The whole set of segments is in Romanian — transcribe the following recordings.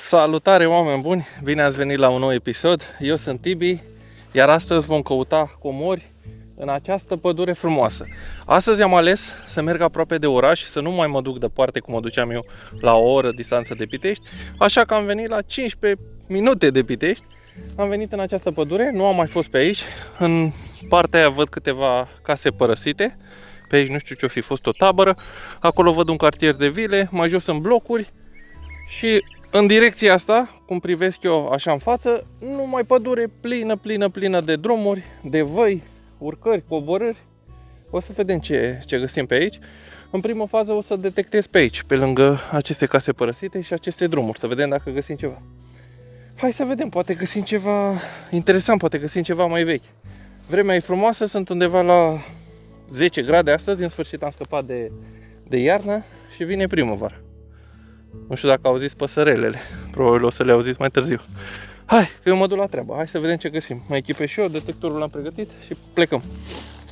Salutare, oameni buni! Bine ați venit la un nou episod. Eu sunt Tibi, iar astăzi vom căuta comori în această pădure frumoasă. Astăzi am ales să merg aproape de oraș, să nu mai mă duc departe cum mă duceam eu la o oră distanță de Pitești, așa că am venit la 15 minute de Pitești. Am venit în această pădure, nu am mai fost pe aici. În partea aia văd câteva case părăsite. Pe aici nu știu ce-o fi fost, o tabără. Acolo văd un cartier de vile, mai jos sunt blocuri. Și în direcția asta, cum privesc eu așa în față, numai pădure plină de drumuri, de văi, urcări, coborâri. O să vedem ce găsim pe aici. În primă fază o să detectez pe aici, pe lângă aceste case părăsite și aceste drumuri, să vedem dacă găsim ceva. Hai să vedem, poate găsim ceva interesant, poate găsim ceva mai vechi. Vremea e frumoasă, sunt undeva la 10 grade astăzi, în sfârșit am scăpat de iarnă și vine primăvara. Nu știu dacă auziți păsărelele, probabil o să le auziți mai târziu. Hai, că eu mă duc la treabă, hai să vedem ce găsim. Mă echipez și eu, detectorul l-am pregătit și plecăm.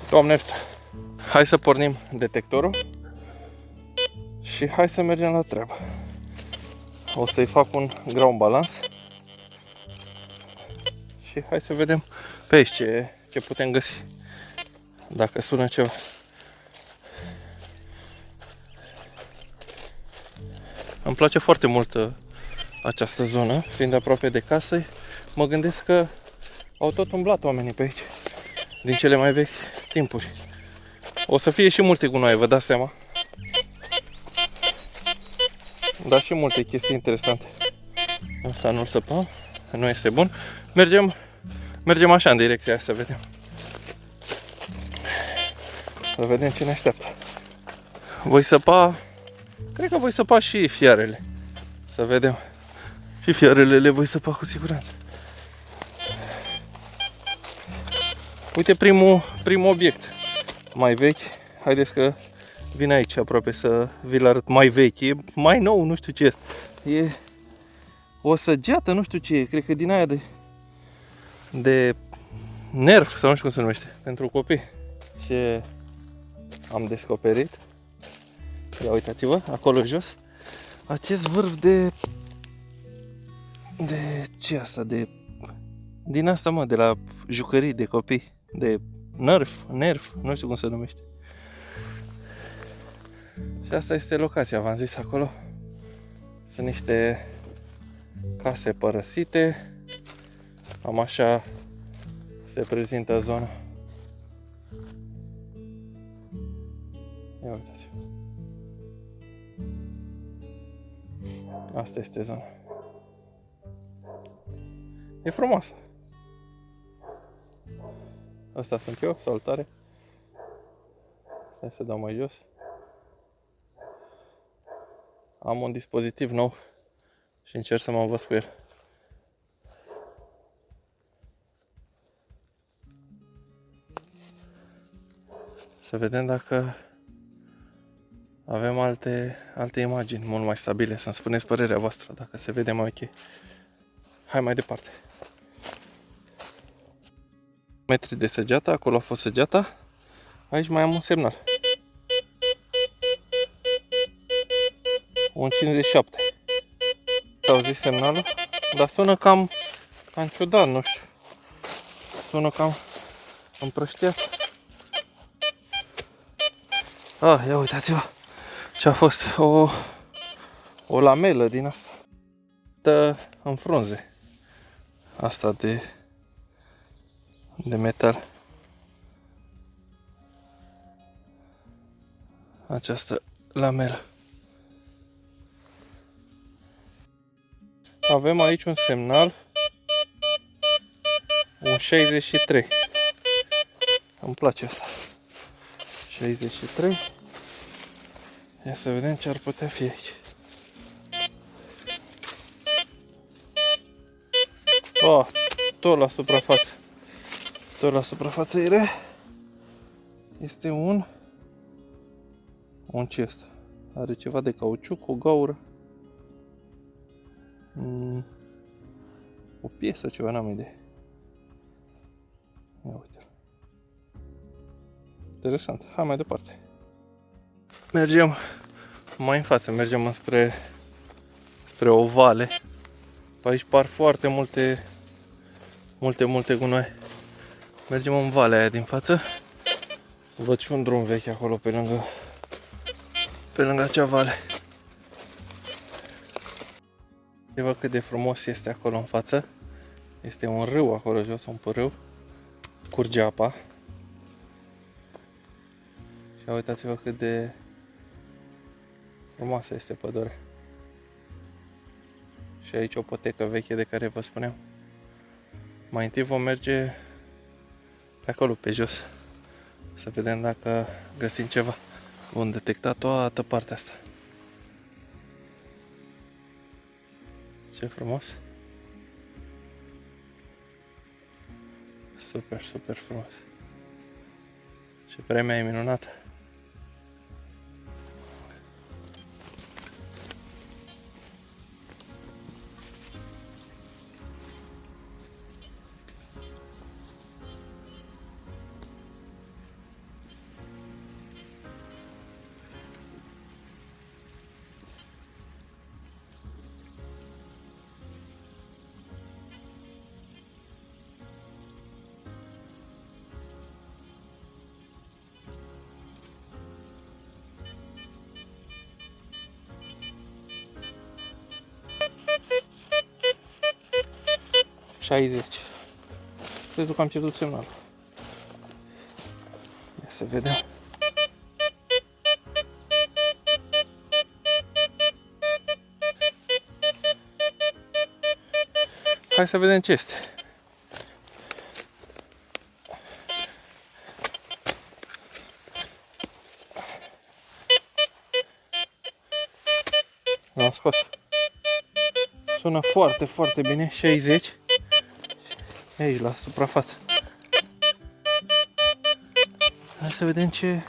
Doamne ajută! Hai să pornim detectorul și hai să mergem la treabă. O să-i fac un ground balance și hai să vedem pe aici ce putem găsi. Dacă sună ceva. Îmi place foarte mult această zonă, fiind aproape de casă. Mă gândesc că au tot umblat oamenii pe aici, din cele mai vechi timpuri. O să fie și multe gunoaie, vă dați seama. Dar și multe chestii interesante. Asta nu-l săpăm, nu este bun. Mergem așa în direcția aia să vedem. Să vedem ce ne așteaptă. Voi săpa, cred că voi săpa și fiarele. Să vedem. Și fiarele le voi săpa cu siguranță. Uite primul obiect mai vechi. Haideți că vin aici aproape să vi-l arăt mai vechi. E mai nou, nu știu ce este. E o săgeată, nu știu ce e. Cred că din aia de nerf sau nu știu cum se numește. Pentru copii. Ce am descoperit. Ia uitați-vă, acolo jos. Acest vârf de ce asta? Din asta, mă, de la jucării de copii. De nerf, nu știu cum se numește. Și asta este locația, v-am zis acolo. Sunt niște case părăsite. Cam așa se prezintă zona. Ia uitați. Asta este zona. E frumoasă. Asta sunt eu, salutare. Stai să dau mai jos. Am un dispozitiv nou și încerc să mă învăț cu el. Să vedem dacă avem alte imagini mult mai stabile, să-mi spuneți părerea voastră, dacă se vede mai ok. Hai mai departe. Metri de săgeată, acolo a fost săgeata. Aici mai am un semnal. Un 57. Auziți semnalul? Dar sună cam ciudat, nu știu. Sună cam împrăștiat. Ia uitați-vă ce a fost. O lamelă din asta. Dă în frunze. Asta de metal. Această lamelă. Avem aici un semnal. Un 63. Îmi place asta. 63. Ia să vedem ce ar putea fi aici. Tot la suprafață. Tot la suprafață este un ce este? Are ceva de cauciuc, o gaură. O piesă, ceva, n-am idee. Ia uite. Interesant. Hai mai departe. Mergem mai în față, mergem spre o vale. Pe aici par foarte multe gunoi. Mergem în valea aia din față. Văd și un drum vechi acolo pe lângă acea vale. Și văd cât de frumos este acolo în față. Este un râu acolo jos, un pârâu. Curge apa. Și uitați-vă cât de frumoasă este pădurea. Și aici o potecă veche de care vă spuneam. Mai întâi vom merge pe acolo, pe jos. Să vedem dacă găsim ceva. Vom detecta toată partea asta. Ce frumos! Super frumos! Și vremea e minunată! $60. Cred că am pierdut semnalul. Ia să vedem. Hai să vedem ce este. L-am scos. Sună foarte bine. 60. Aici, la suprafață. Hai să vedem ce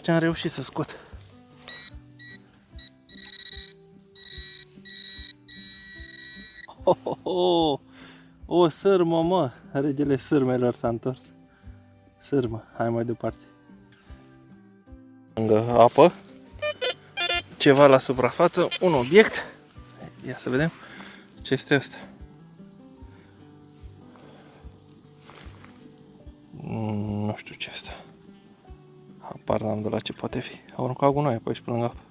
am reușit să scot. O sârmă, mă! Regele sârmelor s-a întors. Sârmă, hai mai departe. Lângă apă. Ceva la suprafață, un obiect. Ia să vedem ce este asta. Nu știu ce este. Apar n-am de la ce poate fi. Au aruncat gunoaie pe aici pe lângă apă.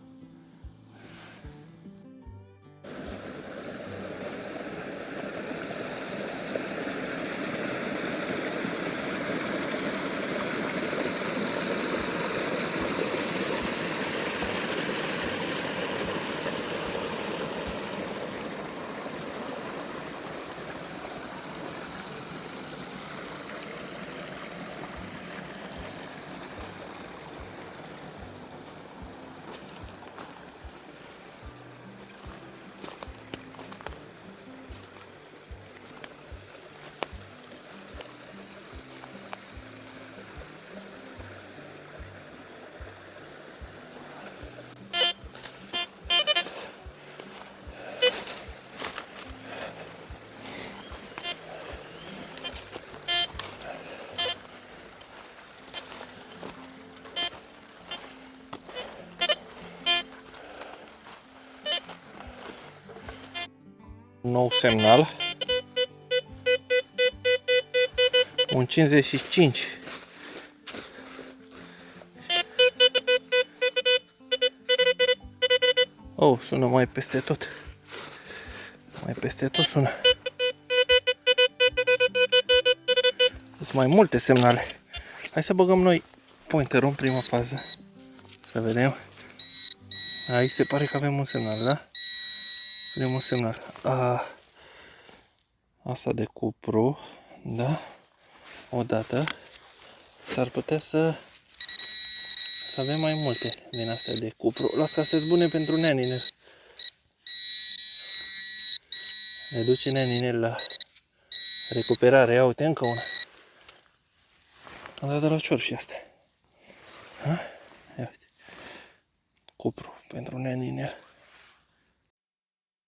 Nou semnal. Un 55. Oh, sună mai peste tot. Mai peste tot sună. Sunt mai multe semnale. Hai să băgăm noi pointerul în prima fază. Să vedem. Aici se pare că avem un semnal, da? Avem un semnal. Asta de cupru, da? Odată. S-ar putea să avem mai multe din astea de cupru. Las că astea sunt bune pentru neaninel. Ne duce neaninel la recuperare. Ia uite, încă una. Am dat de la cior și astea. Ia uite. Cupru pentru neaninel.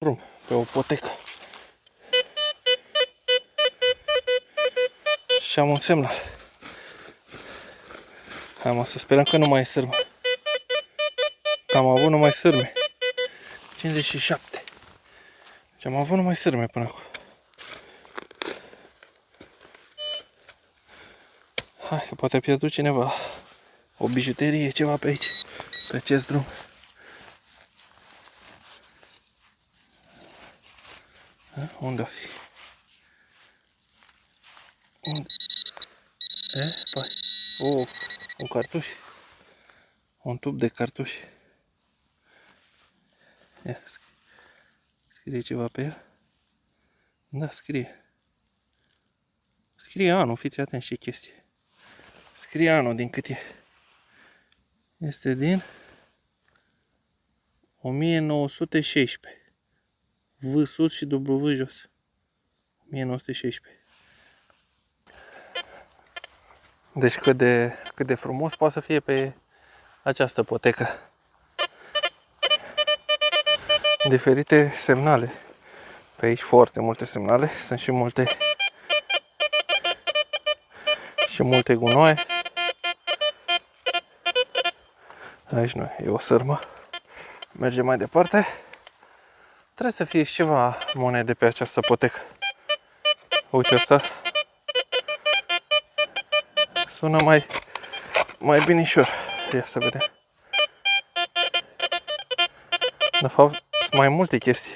Drum pe o potecă. Și am un semnal. Hai mă, să sperăm că nu mai e sârmă. Că am avut numai sârme. 57. Și am avut numai sârme până acum. Hai, că poate a pierdut cineva o bijuterie, ceva pe aici, pe acest drum. Unde o fi? Unde? Pai. Un cartuș. Un tub de cartuși. Ia, scrie ceva pe el? Da, scrie. Scrie anul, fiți atenți ce chestie. Scrie anul din cât e. Este din 1916. V sus și W jos. 1916. Deci cât de frumos poate să fie pe această potecă. Diferite semnale. Pe aici foarte multe semnale. Sunt și multe gunoaie. Aici nu, e o sârmă. Mergem mai departe. Trebuie să fie și ceva monede pe această potecă. Uite asta. Sună mai binișor. Ia să vedem. De fapt, sunt mai multe chestii.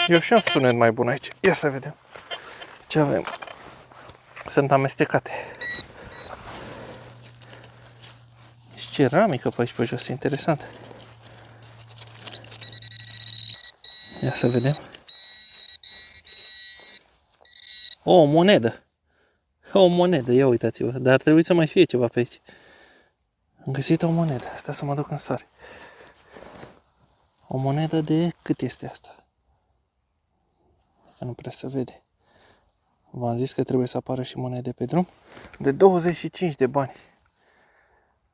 Eu și un sunet mai bun aici. Ia să vedem. Ce avem? Sunt amestecate. Și ceramică pe aici pe jos. Interesant. Ia să vedem. O monedă. O monedă, ia uitați-vă. Dar ar trebui să mai fie ceva pe aici. Am găsit o monedă. Asta să mă duc în soare. O monedă de cât este asta? Că nu prea se vede. V-am zis că trebuie să apară și monede pe drum. De 25 de bani.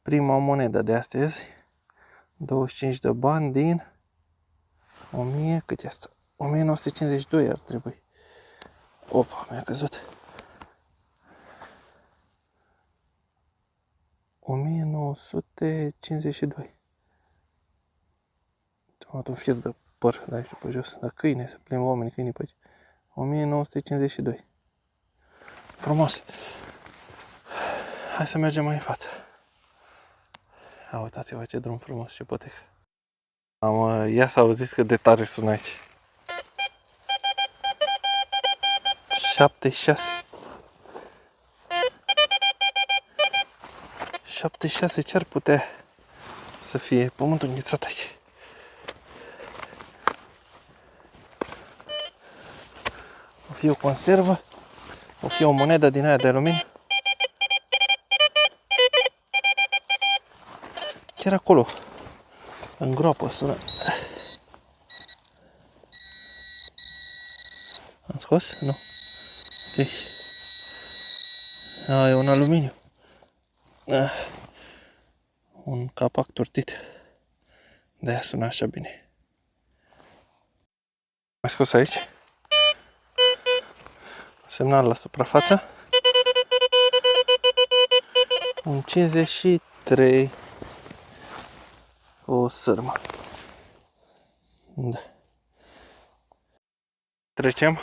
Prima monedă de astăzi. 25 de bani din 1000, cât e asta? 1952 ar trebui. Opa, mi-a căzut. 1952. Am luat un fir de păr de aici pe jos. La câine, se plimbă oamenii câinii pe aici. 1952. Frumos. Hai să mergem mai în față. Uitați-vă ce drum frumos, ce potecă. Ia să auziți cât de tare sună aici. 76. 76, ce ar putea să fie? Pământul înghețat aici. O fi o conservă, o fi o monedă din aia de aluminiu. Chiar acolo, în groapă sună. Am scos? Nu. Deci. E un aluminiu. Un capac tortit. De-aia sună așa bine. Am scos aici. Semnal la suprafață. Un 53. O sârmă. Da. Trecem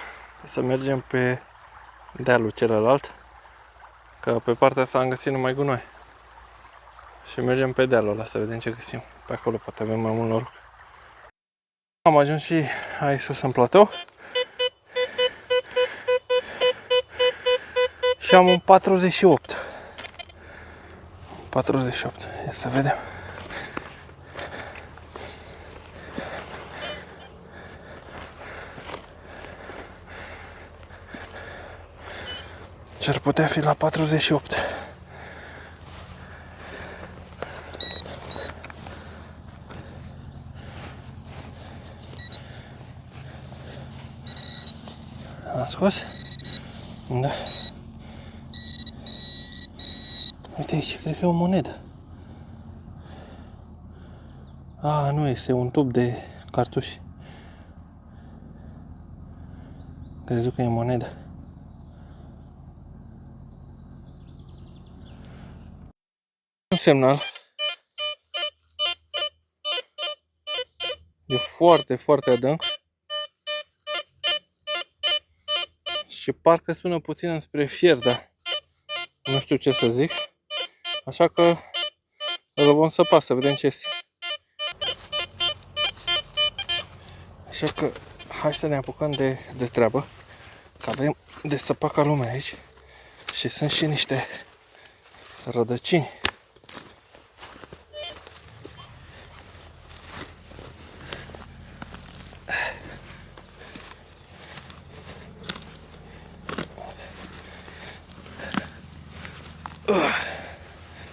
să mergem pe dealul celălalt. Că pe partea asta am găsit numai gunoi. Și mergem pe dealul ăla să vedem ce găsim. Pe acolo poate avem mai mult noroc. Am ajuns și aici sus în platou. Și am un 48. 48. Ia să vedem. Ce ar putea fi la 48? L-am scos? Da. Uite aici, cred că e o monedă. Nu este un tub de cartuși. Crezut că e monedă. Un semnal E foarte, foarte adânc. Și parcă sună puțin înspre fier, dar nu știu ce să zic. Așa că îl vom săpa să vedem ce este. Așa că hai să ne apucăm de treabă. Că avem de săpat ca lumea aici. Și sunt și niște rădăcini.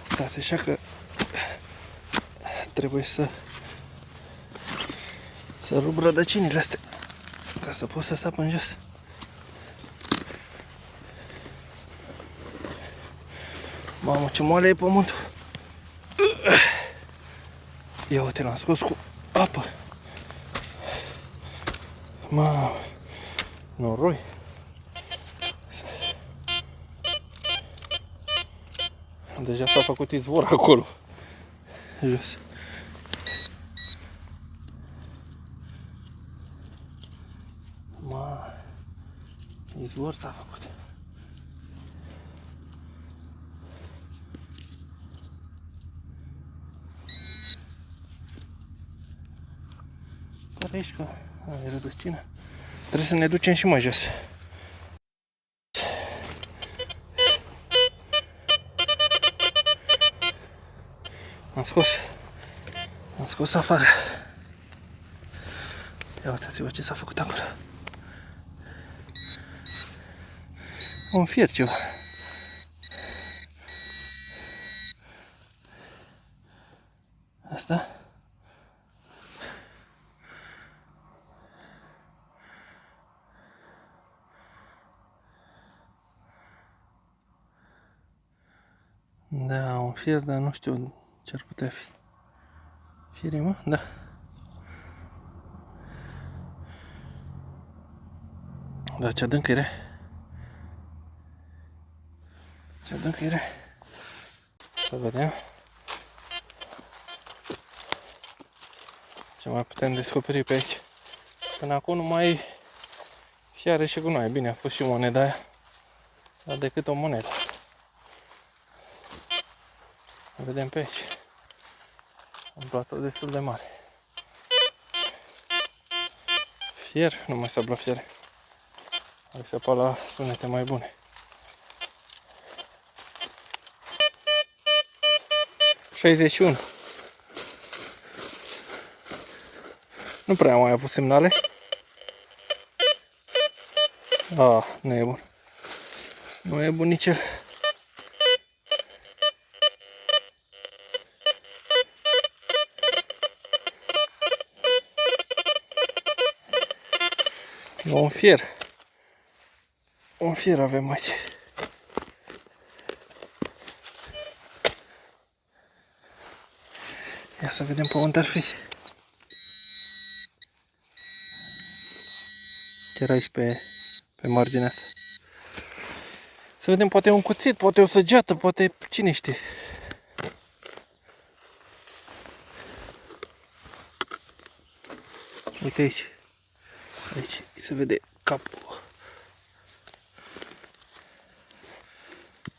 Stați așa că trebuie să rup rădăcinile astea ca să pot să sap în jos. Mamă, ce moale e pământul! Ia uite, l-am scos cu apă. Mamă, noroi. Deja s-a făcut izvor acolo. Jos. Mamă, izvor s-a făcut. Pare aici că e rădăcină. Trebuie să ne ducem și mai jos. Am scos afară. Ia uitați-vă ce s-a făcut acolo. Un fier ceva. Asta? Da, un fier, dar nu știu ce ar putea fi. Fiere, mă? Da. Da, ce adânc era. Ce adânc era. Să vedem. Ce mai putem descoperi pe aici. Până acum numai fiare și gunoi. Bine, a fost și moneda aia. Dar decât o monedă. Vedem pe aici. Un platou destul de mare. Fier, nu mai sabla fiere. Hai să apă la sunete mai bune. ...61. Nu prea am mai avut semnale. Nu e bun. Nu e bun nici el. Un fier. Un fier avem aici. Ia să vedem pe unde ar fi. Chiar aici pe marginea asta. Să vedem, poate un cuțit, poate o săgeată, poate cine știe. Uite aici. Aici se vede capul.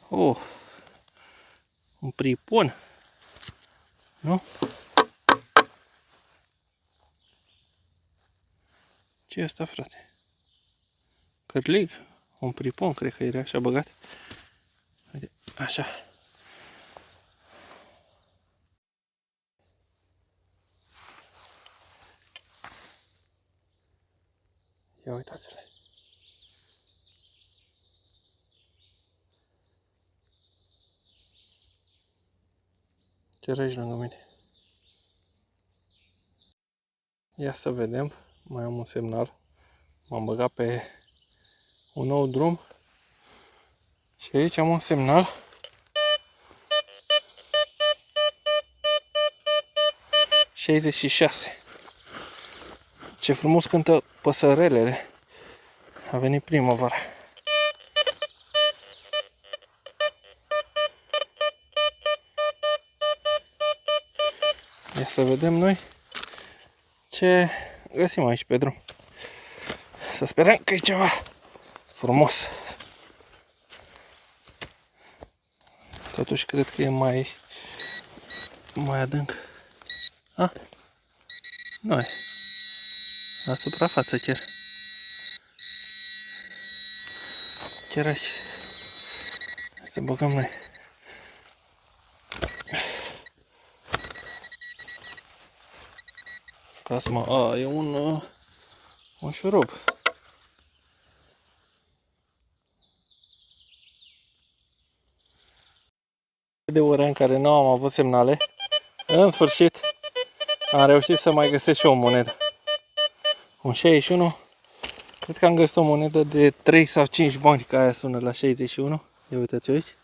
Oh, un pripon. Nu? Ce e asta, frate? Cărlig? Un pripon, cred că era așa băgat. Uite, așa. Ia uitați-le. Chiar aici lângă mine. Ia să vedem. Mai am un semnal. M-am băgat pe un nou drum. Și aici am un semnal. ...66. Ce frumos cântă păsărelele. A venit primăvara. Ia să vedem noi ce găsim aici pe drum. Să sperăm că e ceva frumos. Totuși cred că e mai adânc. A? Nu e. La suprafață chiar. Chiar aici. Să băgăm noi. Ca să mă... A, e un șurub. De ore în care nu am avut semnale, în sfârșit am reușit să mai găsesc și o monedă. Un 61. Cred că am găsit o monedă de 3 sau 5 bani, ca aia sună la 61. Ia uitați aici.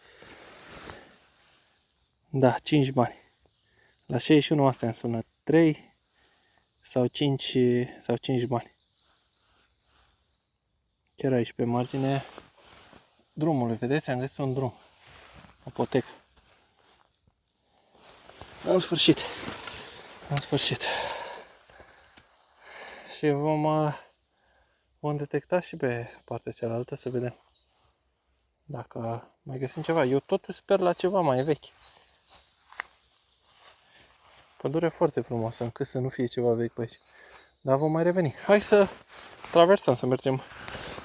Da, 5 bani. La 61 astea îmi sună 3 sau 5 bani. Chiar aici, pe marginea drumului, vedeți? Am găsit un drum. O potecă. În sfârșit. În sfârșit. Și vom detecta și pe partea cealaltă să vedem dacă mai găsim ceva. Eu totuși sper la ceva mai vechi. Pădure foarte frumoasă, încât să nu fie ceva vechi pe aici. Dar vom mai reveni. Hai să traversăm, să mergem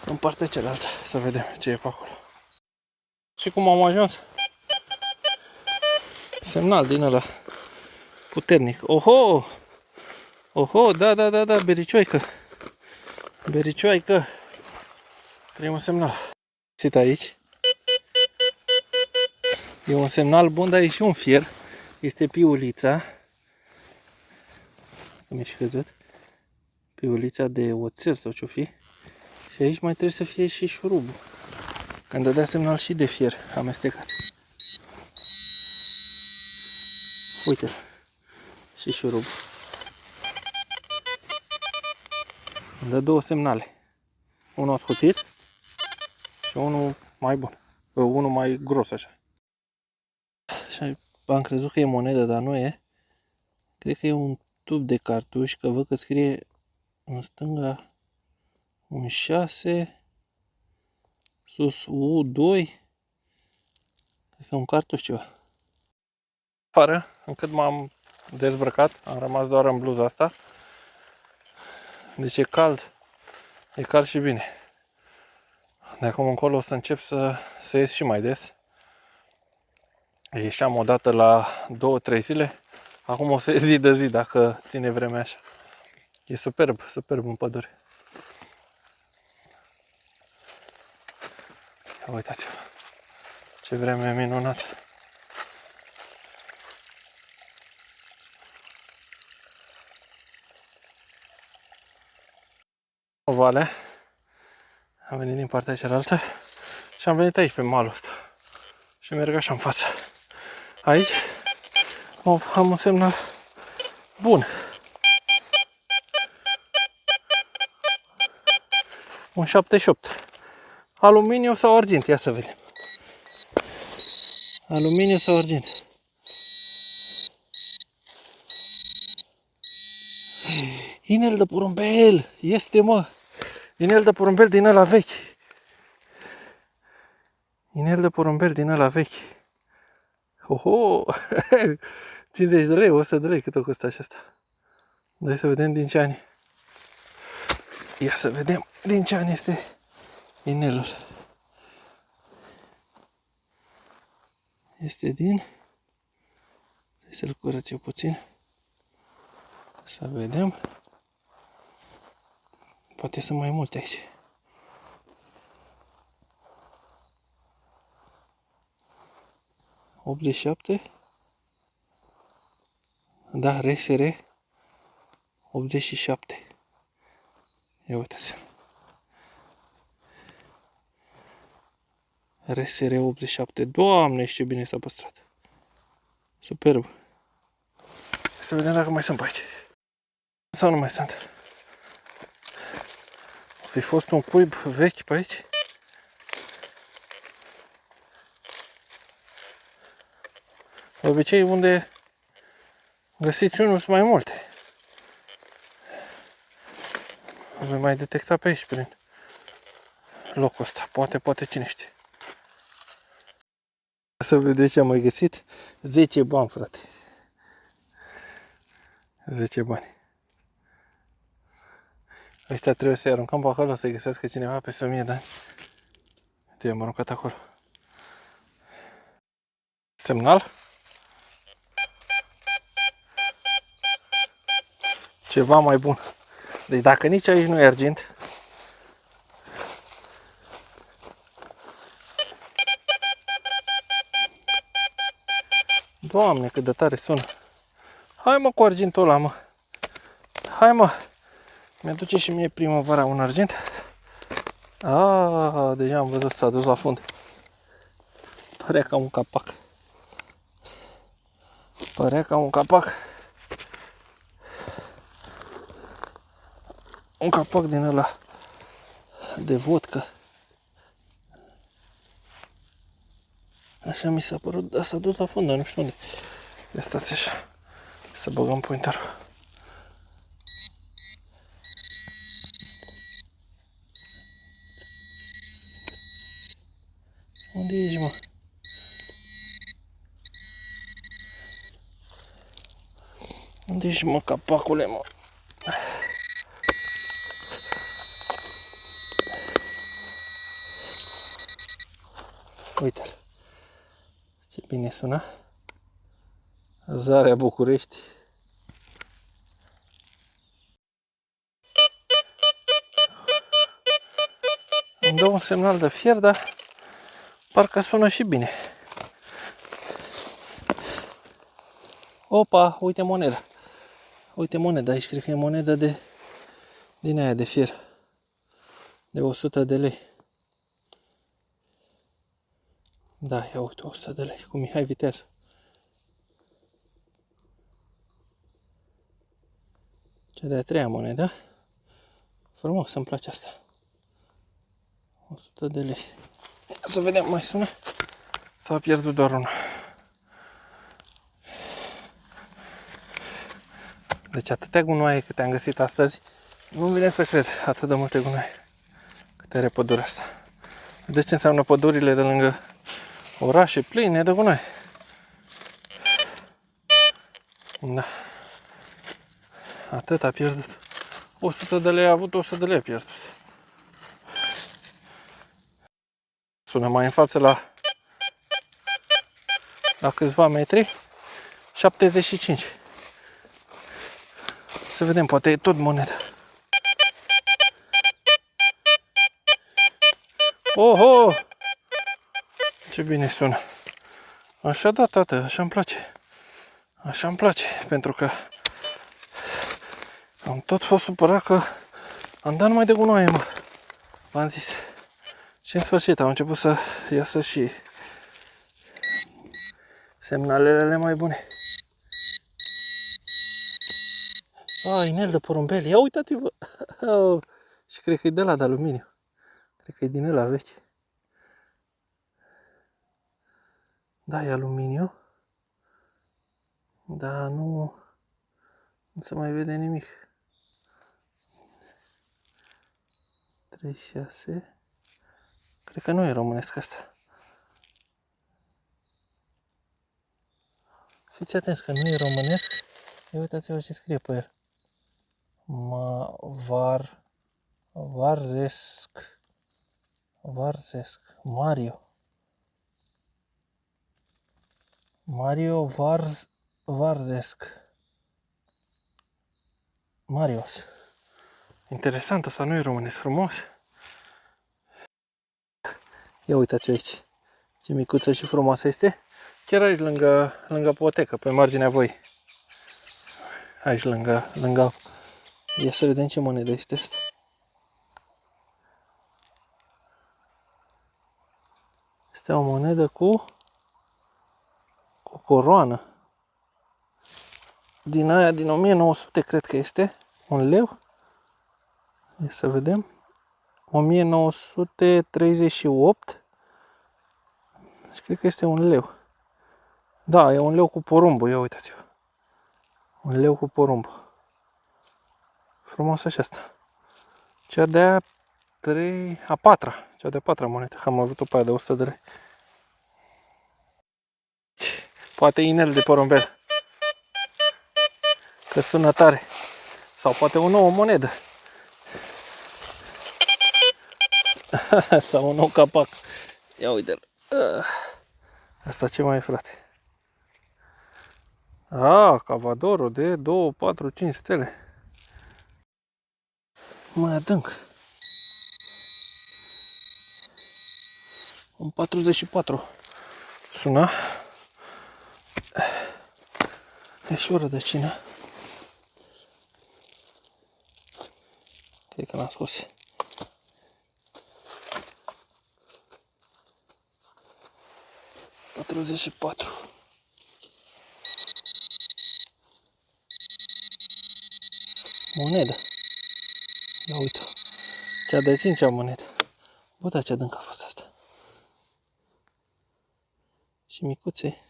în partea cealaltă, să vedem ce e pe acolo. Și cum am ajuns? Semnal din ăla puternic. Oho! Oho, da, bericioică. Bericioică. Primul semnal. Sit aici. E un semnal bun, dar e și un fier. Este piulița. Cum e și căzut. Piulița de oțel sau ce-o fi. Și aici mai trebuie să fie și șurubul. Când dădea semnal și de fier amestecat. Uite-l. Și șurubul. Îmi dă două semnale. Unul ascuțit și unul mai bun. Unul mai gros așa. Și am crezut că e monedă, dar nu e. Cred că e un tub de cartuș, că văd că scrie în stânga un 6, sus U2. Cred că e un cartuș ceva. Afară, încât m-am dezbrăcat, am rămas doar în bluza asta. Deci e cald și bine. De acum încolo o să încep să ies și mai des. Ieșeam odată la 2-3 zile. Acum o să ies zi de zi dacă ține vremea așa. E superb în pădure. Ia uitați-vă, ce vreme minunată. O vale. Am venit din partea cealaltă și am venit aici pe malul ăsta. Și merg așa în față. Aici am un semnal bun. Un 78. Aluminiu sau argint, ia să vedem. Aluminiu sau argint. Inel de porumbel! Este, mă! Inel de porumbel din ăla vechi. Inel de porumbel din ăla vechi. Oho! 50 de lei, 100 de lei, cât o costă așa asta. Hai să vedem din ce ani. Ia să vedem din ce ani este inelul. Este din... Hai să-l curăț eu puțin. Să vedem. Poate sunt mai multe aici. ...87. Da, RSR 87. Ia uitați. RSR 87. Doamne, ce bine s-a păstrat. Superb. Să vedem dacă mai sunt pe aici. Sau nu mai sunt. O fi fost un cuib vechi pe aici. De obicei, unde găsiți unul, sunt mai multe. O voi mai detecta pe aici, prin locul ăsta. Poate cine știe. Să vedeți ce am mai găsit. 10 bani, frate. 10 bani. Ăștia trebuie să-i aruncăm pe acolo, să-i găsească cineva peste 1000 de ani. Uite, i-am aruncat acolo. Semnal. Ceva mai bun. Deci dacă nici aici nu e argint, Doamne, cât de tare sună. Hai mă cu argintul ăla, mă. Hai mă. Mi-aduce și mie primăvara un argint. Deja am văzut, s-a dus la fund. Părea ca un capac. Părea ca un capac. Un capac din ăla de vodcă. Așa mi s-a părut, dar s-a dus la fund, dar nu știu unde. Ia stați așa, să băgăm pointerul. Unde ești, mă? Unde ești, mă, capacule, mă? Uite-l. Ce bine sună. Zarea București. Îmi dă un semnal de fier, dar parcă sună și bine. Opa, uite moneda. Uite moneda, aici cred că e moneda din aia de fier. De 100 de lei. Da, ia uite, 100 de lei, cu Mihai Viteazu. Cea de-a treia monedă. Frumos, îmi place asta. 100 de lei. Ia să vedem, mai sună? S-a pierdut doar una. Deci atâtea gunoaie câte am găsit astăzi, nu-mi vine să cred, atât de multe gunoaie. Câte are pădurea asta. Vedeți ce înseamnă pădurile de lângă orașe pline de gunoaie. Da. Atât a pierdut. 100 de lei a avut, 100 de lei a pierdut. Sună mai în față la câțiva metri. 75. Să vedem, poate e tot moneda. Oho! Ce bine sună. Așa da, tată, așa îmi place. Așa îmi place, pentru că am tot fost supărat că am dat numai de gunoaie, mă. V-am zis. Și în sfârșit au început să iasă și semnalele mai bune. Inel de porumbel. Ia uitați-vă! Și cred că e de la de aluminiu. Cred că e din ăla vechi. Da, e aluminiu. Dar nu se mai vede nimic. 36. Cred că nu e românesc asta. Fiți atenți că nu e românesc. Ia uitați-vă ce scrie pe el. Varzesc. Mario Varzesc. Marios. Interesant, asta nu e românesc, frumos. Ia uitați aici. Ce micuță și frumoasă este. Chiar aici lângă potecă, pe marginea voi. Aici lângă. Ia să vedem ce monedă este asta. Este o monedă cu coroană. Din aia din 1900 cred că este. Un leu. Ia să vedem. 1938. Și cred că este un leu. Da, e un leu cu porumbul. Ia uitați-vă. Un leu cu porumbul. Frumos așa asta. Cea de-a a patra. Cea de-a patra monedă. Că am avut-o pe aia de 100 de lei. Poate inel de porumbel. Că sună tare. Sau poate o nouă monedă. Sau un nou capac. Ia uite-l. Asta ce mai e, frate? Cavadorul de 2, 4, 5 stele. Mai adânc. Un 44. Sună. E și o rădăcină. Cred că l-am scos. Monedă. Ia uite. Cea de 5-a monedă. Bă, da, ce adânc a fost asta. Și micuțe.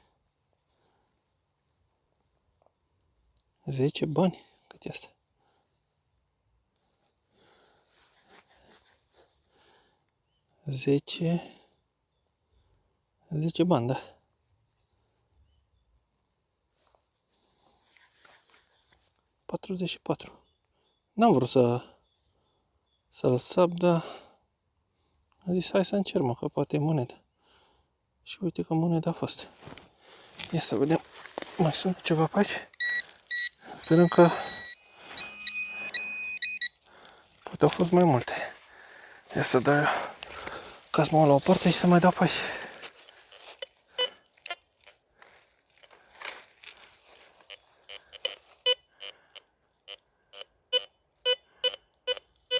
10 bani. Cât e asta? 10 bani, da. $44. N-am vrut să-l sap, dar am zis hai să încerc, mă, că poate e monedă. Și uite că moneda a fost. Ia să vedem. Mai sunt ceva pe aici. Sperăm că poate au fost mai multe. Ia să dau eu ca să mă la o parte și să mai dau pe aici.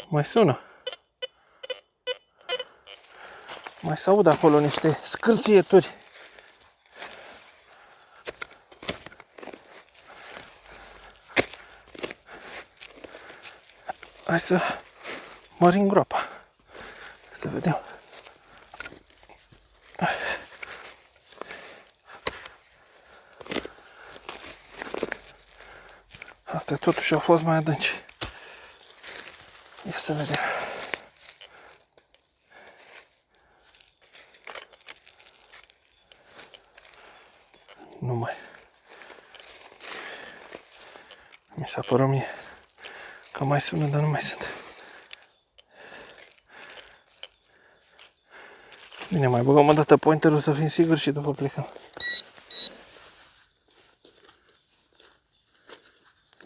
Mai sună. Mai se aud acolo niște scârțieturi. Hai să mărim groapa. Să vedem. Astea totuși au fost mai adânci. Ia să vedem. Nu mai. Mi s-a părut mie că mai sună, dar nu mai sunt. Bine, mai băgăm o dată pointerul să fim siguri și după plecăm.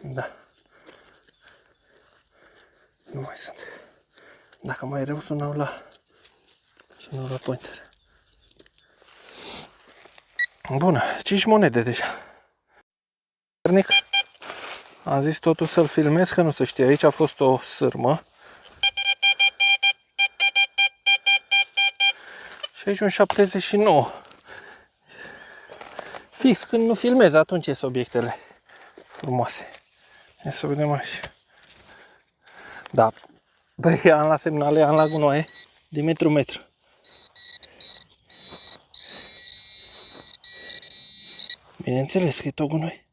Da. Nu mai sunt. Dacă mai rău sunau la pointer. Bună, 5 monede deja. Am zis totuși să-l filmez, că nu se știe. Aici a fost o sârmă. Și aici un 79. Fix când nu filmez, atunci ies obiectele frumoase. Hai să vedem aici. Da, băi, am la semnale, am la gunoaie de metru. Bineînțeles că e tot gunoi.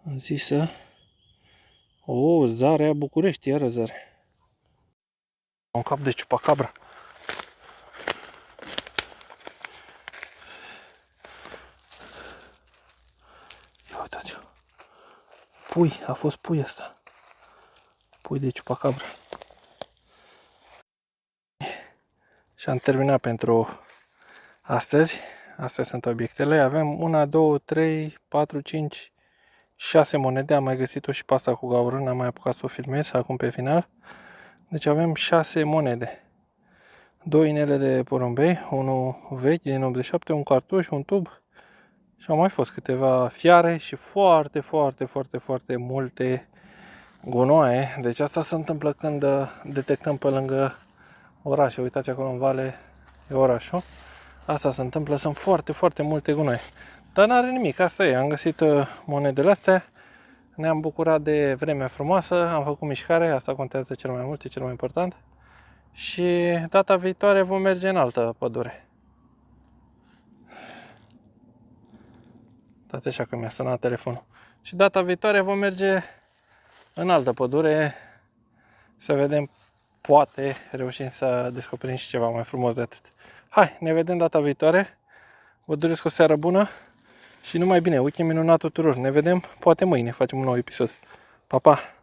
Am zis să... O, zarea București, iară zare. Un cap de ciupacabra. Ia uitați-o. Pui, a fost pui asta. Pui de ciupacabra. Și am terminat pentru astăzi. Astea sunt obiectele. Avem 1, 2, 3, 4, 5, 6 monede. Am mai găsit-o și pe asta cu gaură. N-am mai apucat să o filmez acum pe final. Deci avem 6 monede. 2 inele de porumbei, unul vechi din 87, un cartuș, un tub. Și au mai fost câteva fiare și foarte multe gunoaie. Deci asta se întâmplă când detectăm pe lângă orașe. Uitați acolo în vale, e orașul. Asta se întâmplă, sunt foarte multe gunoaie. Dar n-are nimic, asta e. Am găsit monedele astea. Ne-am bucurat de vremea frumoasă, am făcut mișcare, asta contează cel mai mult, e cel mai important. Și data viitoare vom merge în altă pădure. Dați așa că mi-a sunat telefonul. Și data viitoare vom merge în altă pădure, Să vedem, poate reușim să descoperim și ceva mai frumos de atât. Hai, ne vedem data viitoare. Vă doresc o seară bună și numai bine, weekend minunat tuturor. Ne vedem poate mâine, facem un nou episod. Pa, pa!